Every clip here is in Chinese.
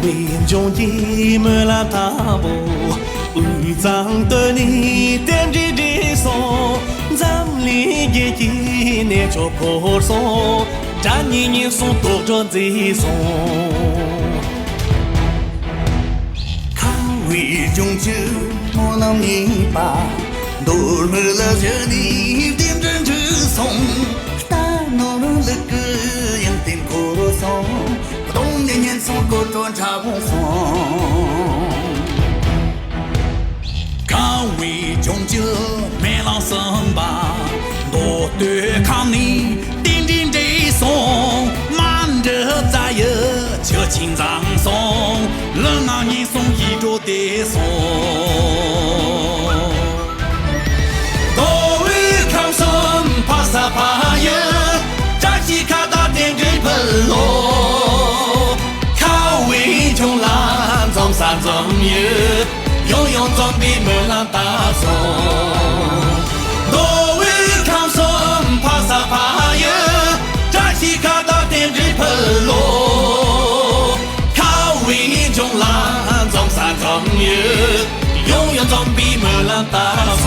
为中一门拉大步，为长的你点着的松，咱们里也一年就破松，咱一年松多着这松。看为中就我让你把，多么了这你点着这松，打诺了个样点可松。冬年年松过端茶不松，看为中就没老生吧，多对抗你顶顶这松，慢着在也就紧张松，冷啊你松一着的松，多为抗松怕啥怕也，扎起卡达点这盆落。穷蓝中山中夜，永永总比没人大松。多为抗松，怕啥怕也，扎起卡达点日喷落。靠为穷蓝中山中夜，永永总比没人大松。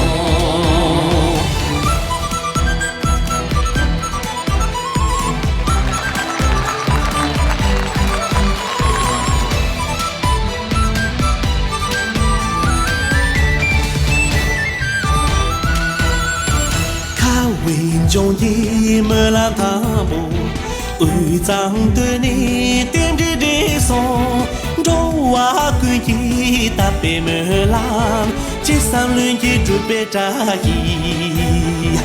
为中一门拉大步，为长对你点着的松，中华归一大北门浪，这三轮一准备扎一。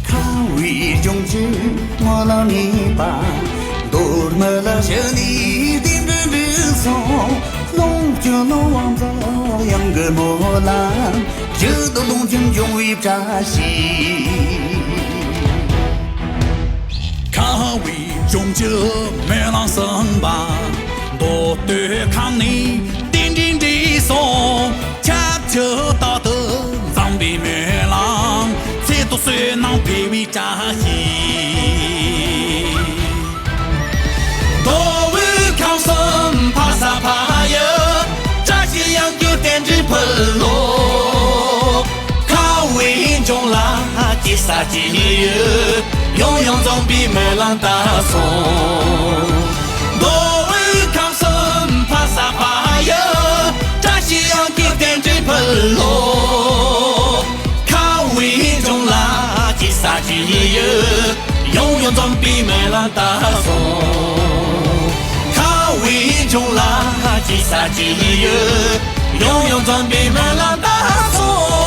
看为中就我让你把，多么了这你点着的松，龙就能望着两个木兰。这都龙井中为扎西，看为中就没人生吧，多对抗你顶顶的松，恰就打得脏比没浪，这都虽能配为扎西，多为抗生怕啥怕也，扎西养就点子喷落。中啦，几啥几日，永永总比没人大松。多为抗生怕啥怕也，扎西洋给点子喷落。靠为中啦，几啥几日，永永总比没人大松。靠为中啦，几啥几日，永永总比没人大松。